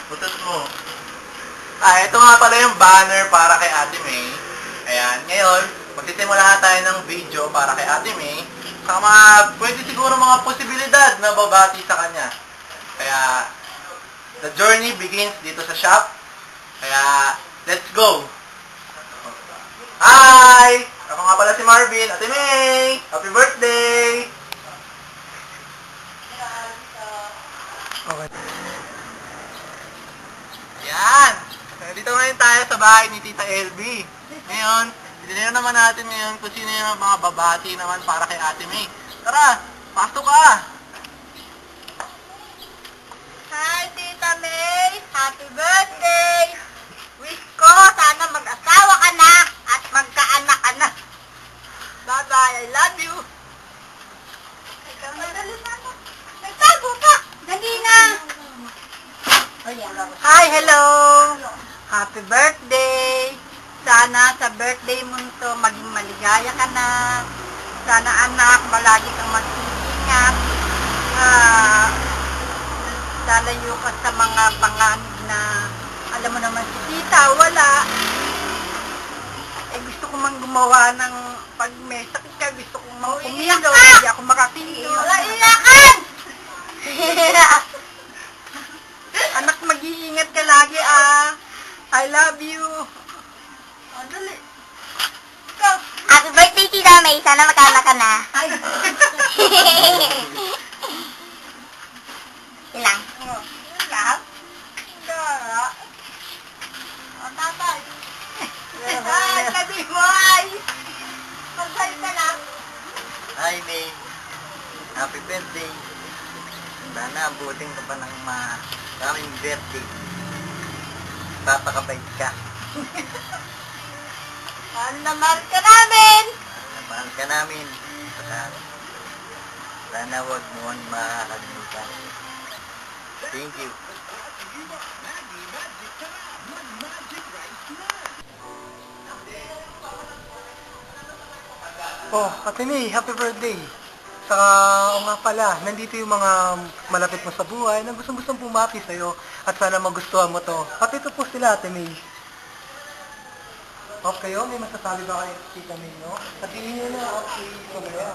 Butot mo. Ito nga pala yung banner para kay Ate May. Ayan, ngayon, magsisimula tayo ng video para kay Ate May. Saka pwede siguro mga posibilidad na babati sa kanya. Kaya, the journey begins dito sa shop. Kaya, let's go! Hi! Ako nga pala si Marvin. Ate May! Happy birthday! Okay. Yan! Dito ngayon tayo sa bahay ni Tita LB. Ngayon, dinero naman natin ngayon kung sino yung mga babati naman para kay Ate May. Tara! Pasok ka! Hi, Tita May! Happy birthday! Wish ko, sana mag-asawa ka na at magkaanak ka na. Bye-bye, I love you! Nagtago ka! Dali na! Hi, hello! Happy birthday! Sana sa birthday mo nito maging maligaya ka na. Sana anak, malagi kang mag-iingat. Lalayo ka sa mga panganib na alam mo naman si tita, wala. Gusto ko mang gumawa ng pag may sakit ka, gusto kong mang kumilo, hindi ako makakilo. Wala iyakan! Anak, mag-iingat ka lagi I love you. Dali. Go. Happy birthday, Tita May. Sana magkaanak ka na. Ay. Ilang? Lahat? Dara. Tatay. Ay, sabi mo ay. Magsay ka lang. Hi, May. Happy birthday. Sana abutin ka pa ng maraming birthday. Papakabait ka. Mahal ka namin. Mahal ka namin. Sana huwag mo makakalimutan. Thank you. Oh, Ate May, happy birthday! Saka, o nga pala, nandito yung mga malapit mo sa buhay na gustong-gustong bumati sa'yo at sana magustuhan mo to. Pati ito po sila, Ate May. Off kayo? May masasabi ba kayo, Tita May, no? Sabihin niyo na, okay, Sonia.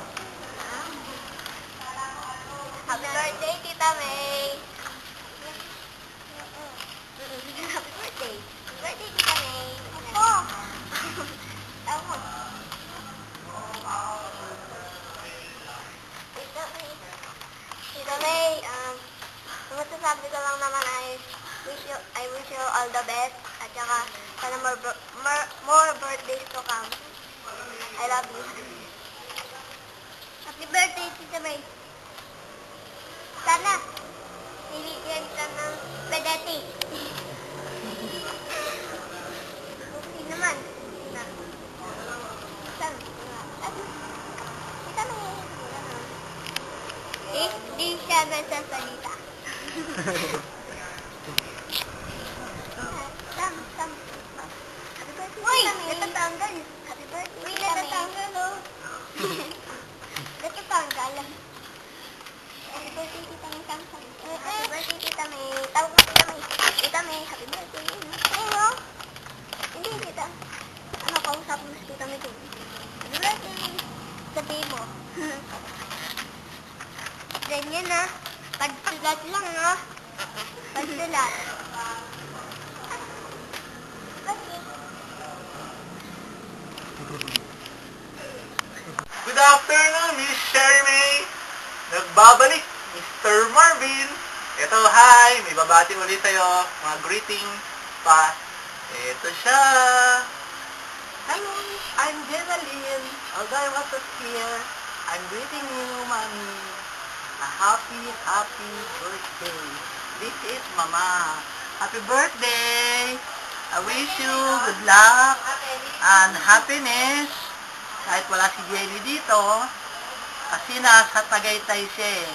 Happy birthday, Tita May. Happy birthday. Happy birthday, Tita May. Oh. Tama. Tita May, masasabi ko lang naman I wish you all the best at saka sana more birthdays to come. I love you. Happy birthday, Tita May. Sana nilagyan ka ng spaghetti. Okay naman. Sana. Tita May. Di siya nagsasalita. Uy! Natatanggal. Happy birthday. Uy, natatanggal, oh. Natatanggal. Happy birthday, Tita May. Happy birthday, Tita May. Tawag mo, Tita May. Tita May, happy birthday. Ayun, oh. Hindi, Tita. Ano, kausap mo si Tita May doon. Happy birthday. Sabihin mo. Ganyan na. Pagsulat lang, no? Pagsulat. Good afternoon, Miss Sherry May. Nagbabalik, Mr. Marvin. Ito, hi. May babati ulit sa'yo. Mga greeting pa. Ito siya. Hello, I'm Jenaline. Although I wasn't here, I'm greeting you, Mommy. A happy birthday. This is Mama. Happy birthday. I wish you good luck and happiness. Kahit wala si Jelly dito, kasi nasa Tagaytay siya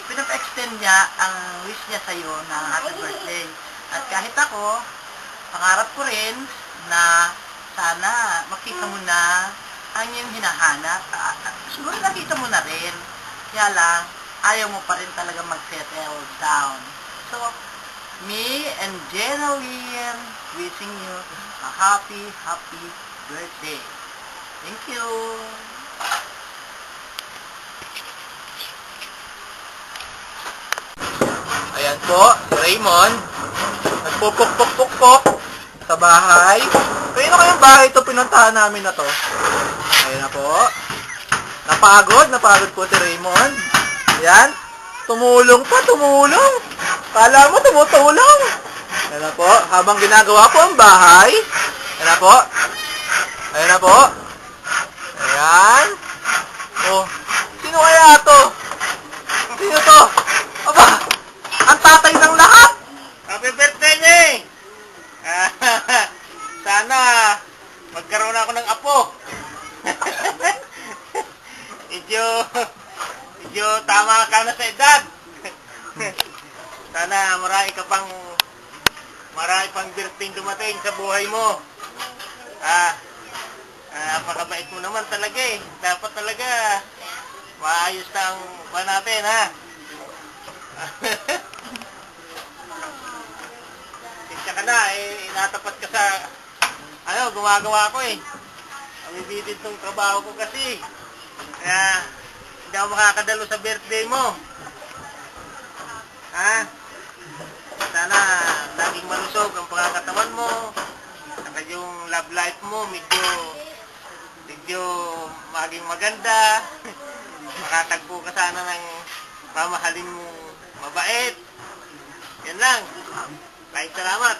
pinap-extend niya ang wish niya sa'yo na happy birthday. At kahit ako, pangarap ko rin na sana makita mo na ang iyong hinahanap. Siguro nakita mo na rin. Kaya lang, ayaw mo pa rin talaga mag-settle down. So, me and Jenna Lynn wishing you a happy birthday. Thank you. Ayan po, si Raymond. Nagpupok-pok-pok-pok sa bahay. Kaya kayong bahay ito pinuntahan namin na to. Ayan na po. Napagod po si Raymond. Ayan. Tumulong. Kala mo tumutulong. Ayan na po. Habang ginagawa po ang bahay. Ayan na po. Ayan na po. Ayan. Oh. Sino kaya to? Sino to? Aba! Ang tatay ng lahat! Happy birthday, May! Sana magkaroon ako ng apo. Medyo tama ka na sa edad. Sana marami pang birthday dumating sa buhay mo. Napakabait mo naman talaga eh. Dapat talaga maayos na ang ba natin, ha? Sensya ka na, natapat ka sa gumagawa ko eh. Ang ibigin tong trabaho ko kasi. Kaya, hindi ako makakadalo sa birthday mo. Sana, laging malusog ang pangakatawan mo. Saka yung love life mo, medyo maging maganda. Makatagpo ka sana ng mamahalin mo mabait. Yan lang. Salamat.